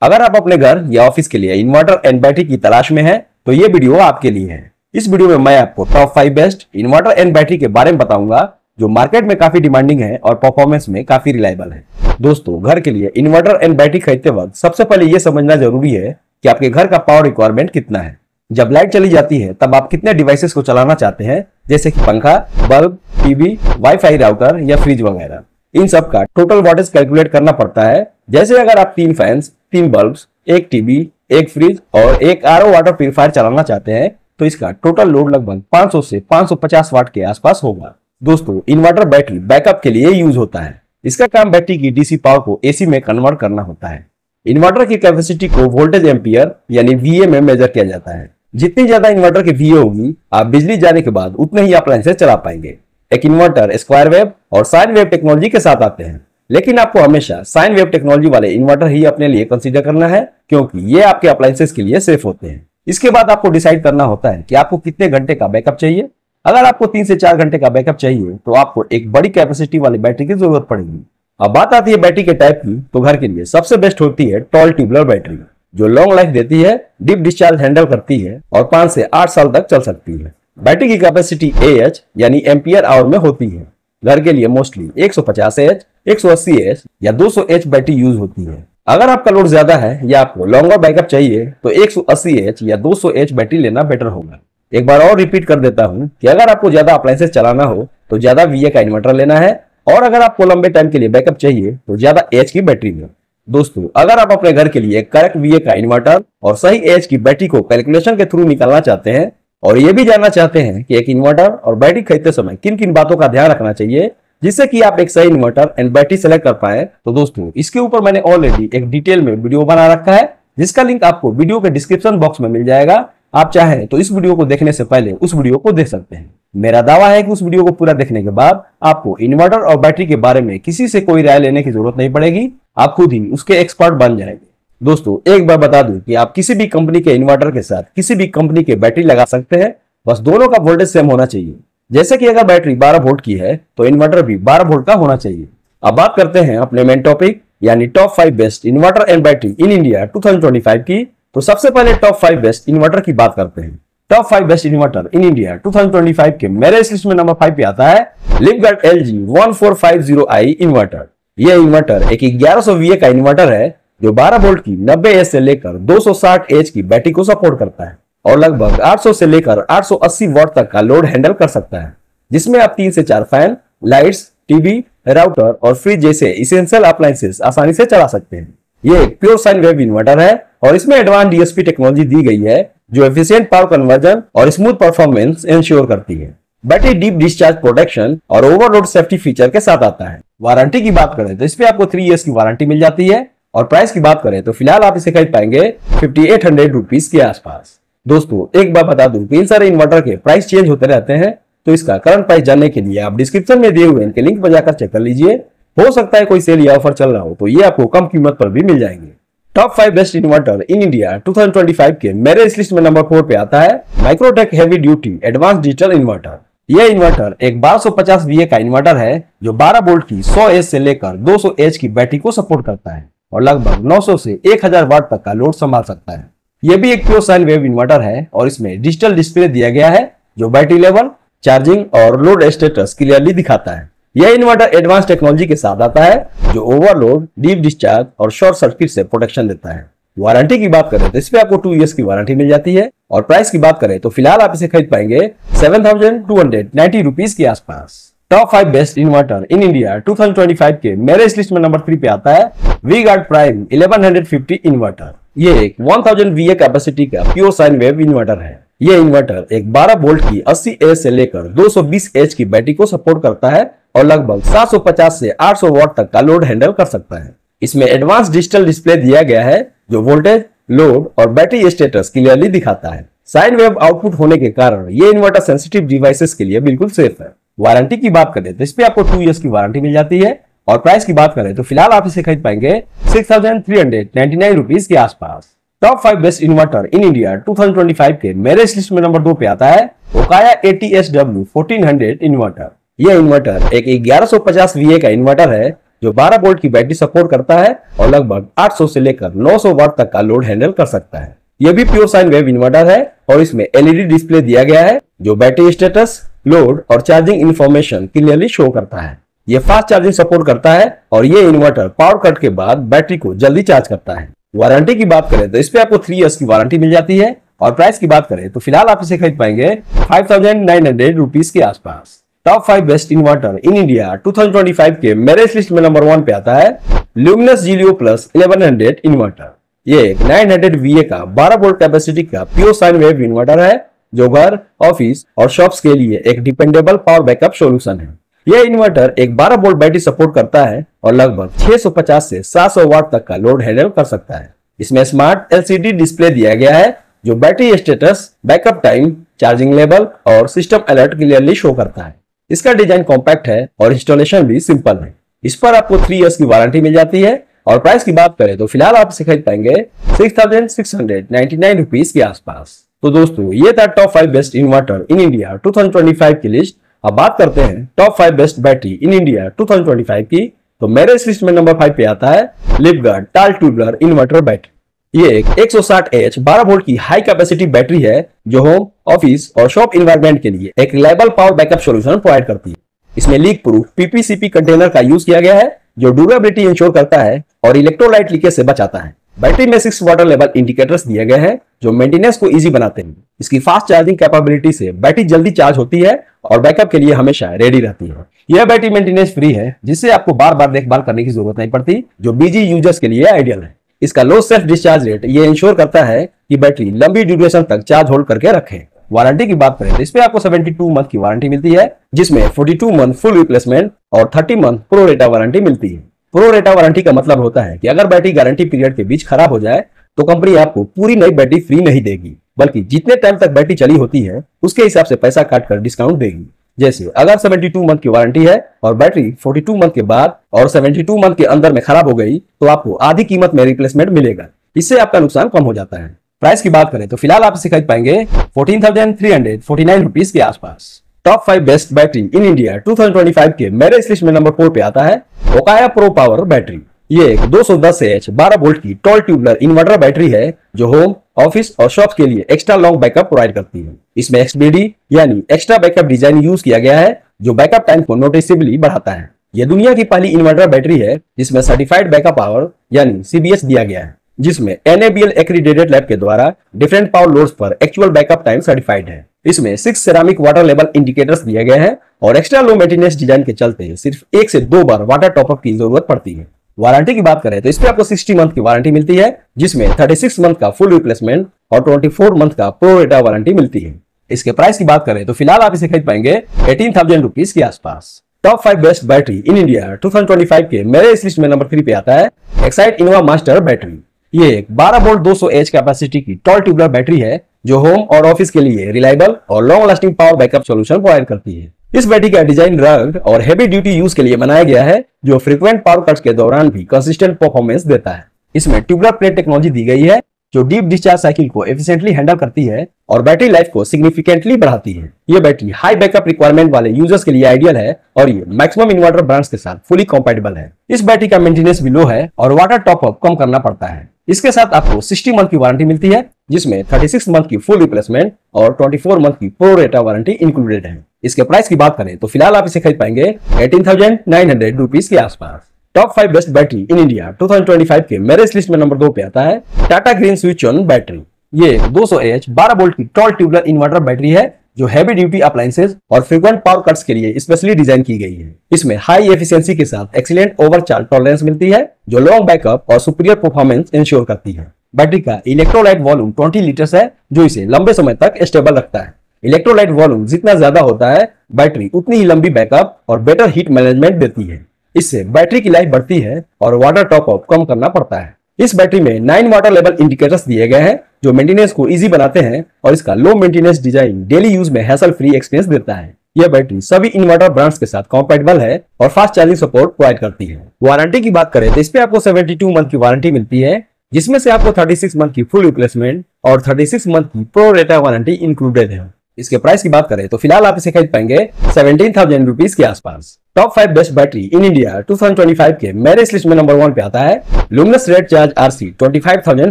अगर आप अपने घर या ऑफिस के लिए इन्वर्टर एंड बैटरी की तलाश में हैं, तो ये वीडियो आपके लिए है। इस वीडियो में मैं आपको top 5 best inverter and battery के बारे में बताऊंगा जो मार्केट में काफी डिमांडिंग है और परफॉर्मेंस में काफी रिलायबल है। दोस्तों, घर के लिए इन्वर्टर एंड बैटरी खरीदते वक्त सबसे पहले ये समझना जरूरी है कि आपके घर का पावर रिक्वायरमेंट कितना है। जब लाइट चली जाती है तब आप कितने डिवाइसेस को चलाना चाहते हैं, जैसे कि पंखा, बल्ब, टीवी, वाईफाई राउटर या फ्रिज वगैरह। इन सब का टोटल वॉटेज कैलकुलेट करना पड़ता है। जैसे अगर आप 3 फैंस, 3 बल्ब्स, एक टीवी, एक फ्रिज और एक आरओ वाटर प्यूरिफायर चलाना चाहते हैं तो इसका टोटल लोड लगभग 500 से 550 वाट के आसपास होगा। दोस्तों, इन्वर्टर बैटरी बैकअप के लिए यूज होता है। इसका काम बैटरी की डीसी पावर को एसी में कन्वर्ट करना होता है। इन्वर्टर की कैपेसिटी को वोल्टेज एम्पियर यानी वीए में मेजर किया जाता है। जितनी ज्यादा इन्वर्टर की वीए होगी, आप बिजली जाने के बाद उतने ही अप्लायंसेस चला पाएंगे। एक इन्वर्टर स्क्वायर वेव और साइन वेव टेक्नोलॉजी के साथ आते हैं, लेकिन आपको हमेशा साइन वेव टेक्नोलॉजी वाले इन्वर्टर ही अपने लिए कंसीडर करना है, क्योंकि ये आपके अप्लायंसेस के लिए सेफ होते हैं। इसके बाद आपको डिसाइड करना होता है कि आपको कितने घंटे का बैकअप चाहिए। अगर आपको 3 से 4 घंटे का बैकअप चाहिए तो आपको एक बड़ी कैपेसिटी वाली बैटरी की जरूरत पड़ेगी। अब बात आती है बैटरी के टाइप की, तो घर के लिए सबसे बेस्ट होती है टॉल ट्यूबुलर बैटरी, जो लॉन्ग लाइफ देती है, डीप डिस्चार्ज हैंडल करती है और 5 से 8 साल तक चल सकती है। बैटरी की कैपेसिटी AH यानी एम्पियर आवर में होती है। घर के लिए मोस्टली 150H, 180H या 200H बैटरी यूज होती है। अगर आपका लोड ज्यादा है या आपको लॉन्गर बैकअप चाहिए तो 180H या 200H बैटरी लेना बेटर होगा। एक बार और रिपीट कर देता हूं कि अगर आपको ज्यादा अप्लायंसेस चलाना हो तो ज्यादा VA का इन्वर्टर लेना है, और अगर आपको लंबे टाइम के लिए बैकअप चाहिए तो ज्यादा H की बैटरी लें। दोस्तों, अगर आप अपने घर के लिए करेक्ट VA का इन्वर्टर और सही H की बैटरी को कैलकुलेशन के थ्रू निकालना चाहते हैं और ये भी जानना चाहते हैं कि एक इन्वर्टर और बैटरी खरीदते समय किन किन बातों का ध्यान रखना चाहिए जिससे कि आप एक सही इन्वर्टर एंड बैटरी सेलेक्ट कर पाए, तो दोस्तों इसके ऊपर मैंने ऑलरेडी एक डिटेल में वीडियो बना रखा है, जिसका लिंक आपको वीडियो के डिस्क्रिप्शन बॉक्स में मिल जाएगा। आप चाहें तो इस वीडियो को देखने से पहले उस वीडियो को देख सकते हैं। मेरा दावा है कि उस वीडियो को पूरा देखने के बाद आपको इन्वर्टर और बैटरी के बारे में किसी से कोई राय लेने की जरूरत नहीं पड़ेगी, आप खुद ही उसके एक्सपर्ट बन जाएंगे। दोस्तों, एक बार बता दूं कि आप किसी भी कंपनी के इन्वर्टर के साथ किसी भी कंपनी के बैटरी लगा सकते हैं, बस दोनों का वोल्टेज सेम होना चाहिए। जैसे कि अगर बैटरी 12 वोल्ट की है तो इन्वर्टर भी 12 वोल्ट का होना चाहिए। अब बात करते हैं अपने मेन टॉपिक यानी top 5 best inverter and battery in India 2025 की। तो सबसे पहले टॉप 5 बेस्ट इन्वर्टर की बात करते हैं। Top 5 best inverter in India 2025 के मेरे इस लिस्ट में नंबर 5 पे आता है लिपगार्ड LG 1450i इन्वर्टर। यह इन्वर्टर एक 1100 VA का इन्वर्टर है जो 12 वोल्ट की 90H से लेकर 260H की बैटरी को सपोर्ट करता है और लगभग 800 से लेकर 880 वाट तक का लोड हैंडल कर सकता है, जिसमें आप 3 से 4 फैन, लाइट्स, टीवी, राउटर और फ्रिज जैसे इसेंशियल अप्लायंसेस आसानी से चला सकते हैं। ये एक प्योर साइन वेव इन्वर्टर है और इसमें एडवांस DSP टेक्नोलॉजी दी गई है जो एफिशिएंट पावर कन्वर्जन और स्मूथ परफॉर्मेंस इंश्योर करती है। बैटरी डीप डिस्चार्ज प्रोटेक्शन और ओवरलोड सेफ्टी फीचर के साथ आता है। वारंटी की बात करें तो इस पे आपको 3 इयर्स की वारंटी मिल जाती है और प्राइस की बात करें तो फिलहाल आप इसे खरीद पाएंगे 5800 रुपीज के आसपास। दोस्तों, एक बार बता दूं कि इन सारे इन्वर्टर के प्राइस चेंज होते रहते हैं, तो इसका करंट प्राइस जानने के लिए आप डिस्क्रिप्शन में दिए हुए इनके लिंक पर जाकर चेक कर लीजिए। हो सकता है कोई सेल या ऑफर चल रहा हो तो ये आपको कम कीमत पर भी मिल जाएंगे। Top 5 best inverter in India 2025 के मेरे इस लिस्ट में नंबर 4 पे आता है Microtek heavy duty advance digital inverter. यह इन्वर्टर एक 1250 VA का इन्वर्टर है जो 12 वोल्ट की 100H से लेकर 200H की बैटरी को सपोर्ट करता है और लगभग 900 से 1000 वाट तक का लोड संभाल सकता है। यह भी एक प्योर साइन वेव इन्वर्टर है और इसमें डिजिटल डिस्प्ले दिया गया है जो बैटरी लेवल, चार्जिंग और लोड स्टेटस क्लियरली दिखाता है। यह इन्वर्टर एडवांस टेक्नोलॉजी के साथ आता है जो ओवरलोड, डीप डिस्चार्ज और शॉर्ट सर्किट से प्रोटेक्शन देता है। वारंटी की बात करें तो इस पे आपको 2 इयर्स की वारंटी मिल जाती है और प्राइस की बात करें तो फिलहाल आप इसे खरीद पाएंगे 7290 रुपीज के आसपास। Top 5 best inverter in India 2025 के मेरे इस लिस्ट में नंबर 3 पे आता है वी-गार्ड प्राइम 1150 इन्वर्टर। ये एक 1000 VA कैपेसिटी का प्योर साइन वेव इन्वर्टर है। यह इन्वर्टर एक 12 वोल्ट की 80H से लेकर 220H की बैटरी को सपोर्ट करता है और लगभग 750 से 800 वाट तक का लोड हैंडल कर सकता है। इसमें एडवांस डिजिटल डिस्प्ले दिया गया है जो वोल्टेज, लोड और बैटरी स्टेटस क्लियरली दिखाता है। साइन वेव आउटपुट होने के कारण ये इन्वर्टर सेंसिटिव डिवाइसेस के लिए बिल्कुल सेफ है। वारंटी की बात करें तो इस पे आपको 2 इयर्स की वारंटी मिल जाती है और प्राइस की बात करें तो फिलहाल आप इसे खरीद पाएंगे 6399 रुपीज के आसपास। Top 5 best inverter in India 2025 के मेरे इस लिस्ट में नंबर 2 पे आता है ओकाया ATSW 1400 इन्वर्टर। यह इन्वर्टर एक 1150 VA का इन्वर्टर है जो 12 वोल्ट की बैटरी सपोर्ट करता है और लगभग 800 से लेकर 900 वाट तक का लोड हैंडल कर सकता है। यह भी प्योर साइन वेव इन्वर्टर है और इसमें एलईडी डिस्प्ले दिया गया है जो बैटरी स्टेटस, लोड और चार्जिंग इंफॉर्मेशन क्लियरली शो करता है। यह फास्ट चार्जिंग सपोर्ट करता है और यह इन्वर्टर पावर कट के बाद बैटरी को जल्दी चार्ज करता है। वारंटी की बात करें तो इस पे आपको 3 इयर्स की वारंटी मिल जाती है और प्राइस की बात करें तो फिलहाल आप इसे खरीद पाएंगे 5,900 रुपीज के आसपास। Top 5 best inverter in India 2025 के मेरे इस लिस्ट में नंबर 1 पे आता है ल्यूमिनस जीलियो प्लस 1100 इन्वर्टर। ये एक 900 VA का 12 वोल्ट कैपेसिटी का प्योर साइन वेव इन्वर्टर है जो घर, ऑफिस और शॉप्स के लिए एक डिपेंडेबल पावर बैकअप सॉल्यूशन है। यह इन्वर्टर एक 12 वोल्ट बैटरी सपोर्ट करता है और लगभग 650 से 700 वाट तक का लोड हैंडल कर सकता है। इसमें स्मार्ट LCD डिस्प्ले दिया गया है जो battery status, backup time, charging level और सिस्टम अलर्ट क्लियरली शो करता है। इसका डिजाइन कॉम्पैक्ट है और इंस्टॉलेशन भी सिंपल है। इस पर आपको 3 इयर्स की वारंटी मिल जाती है और प्राइस की बात करें तो फिलहाल आप इसे खरीद पाएंगे 6,699 रुपीज के आसपास। तो दोस्तों ये था top 5 best inverter in India 2025 की लिस्ट। अब बात करते हैं top 5 best battery in India 2025 की। तो मेरे इस लिस्ट में नंबर 5 पे आता है लिपगार्ड टाल ट्यूबुलर इन्वर्टर बैटरी। ये एक 160H 12 वोल्ट की हाई कैपेसिटी बैटरी है जो होम, ऑफिस और शॉप इन्वायरमेंट के लिए एक reliable power backup solution provide करती है। इसमें लीक प्रूफ PPCP कंटेनर का यूज किया गया है जो ड्यूरेबिलिटी इंश्योर करता है और इलेक्ट्रोलाइट लीकेज से बचाता है। बैटरी में 6 वाटर लेवल इंडिकेटर्स दिए गए हैं जो मेंटेनेंस को इजी बनाते हैं। इसकी फास्ट चार्जिंग कैपेबिलिटी से बैटरी जल्दी चार्ज होती है और बैकअप के लिए हमेशा रेडी रहती है। यह बैटरी मेंटेनेंस फ्री है जिससे आपको बार बार देखभाल करने की जरूरत नहीं पड़ती जो बिजी यूजर्स के लिए आइडियल है। इसका लो सेल्फ डिस्चार्ज रेट ये इंश्योर करता है कि बैटरी लंबी ड्यूरेशन तक चार्ज होल्ड करके रखे। वारंटी की बात करें तो इस पे आपको 72 मंथ की वारंटी मिलती है जिसमें 42 मंथ फुल रिप्लेसमेंट और 30 मंथ प्रो रेटा वारंटी मिलती है। प्रो रेटा वारंटी का मतलब होता है कि अगर बैटरी गारंटी पीरियड के बीच खराब हो जाए तो कंपनी आपको पूरी नई बैटरी फ्री नहीं देगी बल्कि जितने टाइम तक बैटरी चली होती है उसके हिसाब से पैसा काट कर डिस्काउंट देगी। जैसे अगर 72 मंथ की वारंटी है और बैटरी 42 मंथ के बाद और 72 मंथ के अंदर में खराब हो गई तो आपको आधी कीमत में रिप्लेसमेंट मिलेगा। इससे आपका नुकसान कम हो जाता है। प्राइस की बात करें तो फिलहाल आप इसे खरीद पाएंगे 14,349 रुपीज के आसपास। Top 5 best battery in India 2025 के मेरे इस लिस्ट में नंबर 4 पे आता है ओकाया प्रो पावर बैटरी। ये एक 210H 12 वोल्ट की टॉल ट्यूबुलर इन्वर्टर बैटरी है जो होम, ऑफिस और शॉप के लिए एक्स्ट्रा लॉन्ग बैकअप प्रोवाइड करती है। इसमें XBD यानी एक्स्ट्रा बैकअप डिजाइन यूज किया गया है जो बैकअप टाइम को नोटिसेबली बढ़ाता है। यह दुनिया की पहली इन्वर्टर बैटरी है जिसमें सर्टिफाइड बैकअप पावर यानी CBS दिया गया है जिसमें NABL एक्रीडेटेड लैब के द्वारा डिफरेंट पावर लोड्स पर एक्चुअल बैकअप टाइम सर्टिफाइड है। इसमें 6 सेरामिक वाटर लेवल इंडिकेटर्स दिए गए हैं और एक्स्ट्रा लो मेंटेनेंस डिजाइन के चलते सिर्फ 1 से 2 बार वाटर टॉपअप की जरूरत पड़ती है। वारंटी की बात करें तो इस पे आपको 60 मंथ की वारंटी मिलती है जिसमें 36 मंथ का फुल रिप्लेसमेंट और 24 मंथ का प्रो रेटा वारंटी मिलती है। इसके प्राइस की बात करें तो फिलहाल आप इसे खरीद पाएंगे 18,000 रुपीज के आसपास। Top 5 best battery in India 2025 के मेरे इस लिस्ट में नंबर 3 पे आता है एक्साइट इनोवा मास्टर बैटरी। ये एक 12 वोल्ट 200H कैपेसिटी की टॉल ट्यूबुलर बैटरी है जो होम और ऑफिस के लिए रिलायबल और long lasting power backup solution provide करती है। इस बैटरी का डिजाइन रग्ड और हेवी ड्यूटी यूज के लिए बनाया गया है जो फ्रीक्वेंट पावर कट्स के दौरान भी कंसिस्टेंट परफॉर्मेंस देता है। इसमें ट्यूबुलर प्लेट टेक्नोलॉजी दी गई है जो डीप डिस्चार्ज साइकिल को एफिशिएंटली हैंडल करती है और बैटरी लाइफ को सिग्निफिकेंटली बढ़ाती है। ये बैटरी हाई बैकअप रिक्वायरमेंट वाले यूजर्स के लिए आइडियल है और ये मैक्सिमम इन्वर्टर ब्रांड्स के साथ फुली कंपैटिबल है। इस बैटरी का मेंटेनेंस भी लो है और वाटर टॉप अप कम करना पड़ता है। इसके साथ आपको 60 मंथ की वारंटी मिलती है जिसमें 36 मंथ की फुल रिप्लेसमेंट और 24 मंथ की प्रो रेटा वारंटी इंक्लूडेड है। इसके प्राइस की बात करें तो फिलहाल आप इसे खरीद पाएंगे 18,900 रुपीज के आसपास। Top 5 best battery in India 2025 के मेरे इस लिस्ट में नंबर 2 पे आता है Tata green switch on battery. ये 200H 12 वोल्ट की टॉल ट्यूबुलर इन्वर्टर बैटरी है जो हैवी ड्यूटी अप्लायंसेज और फ्रीक्वेंट पावर कट्स के लिए स्पेशली डिजाइन की गई है। इसमें हाई एफिशिएंसी के साथ एक्सीलेंट ओवरचार्ज टॉलरेंस मिलती है जो लॉन्ग बैकअप और सुपीरियर परफॉर्मेंस इंश्योर करती है। बैटरी का इलेक्ट्रोलाइट वॉल्यूम 20 लीटर्स है जो इसे लंबे समय तक स्टेबल रखता है। इलेक्ट्रोलाइट वॉल्यूम जितना ज्यादा होता है बैटरी उतनी ही लंबी बैकअप और बेटर हीट मैनेजमेंट देती है। इससे बैटरी की लाइफ बढ़ती है और वाटर टॉप अप कम करना पड़ता है। इस बैटरी में 9 वाटर लेवल इंडिकेटर्स दिए गए हैं जो मेंटेनेंस को इजी बनाते हैं और इसका low maintenance design daily use में हैसल फ्री एक्सपीरियंस देता है। यह बैटरी सभी इन्वर्टर ब्रांड्स के साथ कंपैटिबल है और फास्ट चार्जिंग सपोर्ट प्रोवाइड करती है। वारंटी की बात करें तो इस पे आपको 72 मंथ की वारंटी मिलती है जिसमें से आपको 36 मंथ की फुल रिप्लेसमेंट और 36 मंथ की प्रो रेटा वारंटी इंक्लूडेड है। इसके प्राइस की बात करें तो फिलहाल आप इसे खरीद पाएंगे 17,000 रुपीज के आसपास। Top 5 best battery in India 2025 के मेरे इस लिस्ट में नंबर 1 पे आता है luminous red charge RC 25000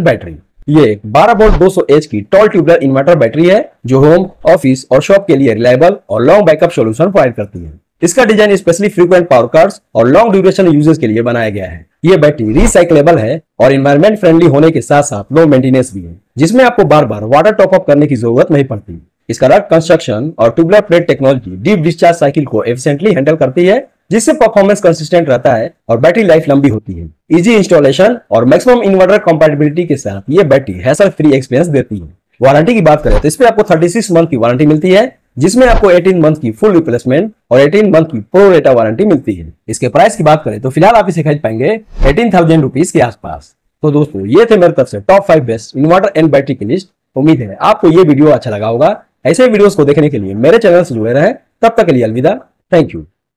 battery. ये 12 वोल्ट 200 एच की टॉल ट्यूबलर इन्वर्टर बैटरी है जो होम, ऑफिस और शॉप के लिए रिलायबल और लॉन्ग बैकअप सॉल्यूशन प्रोवाइड करती है। इसका design specially frequent power cuts और लॉन्ग ड्यूरेशन यूजेस के लिए बनाया गया है। ये बैटरी रिसाइक्लेबल है और एनवायरमेंट फ्रेंडली होने के साथ साथ लो मेंटेनेंस भी है, जिसमें आपको बार बार वाटर टॉप अप करने की जरूरत नहीं पड़ती। इसका रफ कंस्ट्रक्शन और tubular plate technology deep discharge cycle को एफिशिएंटली हैंडल करती है, जिससे परफॉर्मेंस कंसिस्टेंट रहता है और बैटरी लाइफ लंबी होती है। इजी इंस्टॉलेशन और मैक्सिमम इन्वर्टर कंपैटिबिलिटी के साथ ये बैटरी हैसल फ्री एक्सपीरियंस देती है। वारंटी की बात करें तो इस पे आपको 36 मंथ की वारंटी मिलती है, जिसमें आपको 18 मंथ की फुल रिप्लेसमेंट और 18 मंथ की प्रो रेटा वारंटी मिलती है। इसके प्राइस की बात करें तो फिलहाल आप इसे खरीद पाएंगे 18,000 रुपीज के आसपास। तो दोस्तों ये थे मेरे तरफ से top 5 best inverter and battery की लिस्ट। उम्मीद है आपको ये वीडियो अच्छा लगा होगा। ऐसे वीडियोस को देखने के लिए मेरे चैनल से जुड़े रहें। तब तक के लिए अलविदा। Thank you.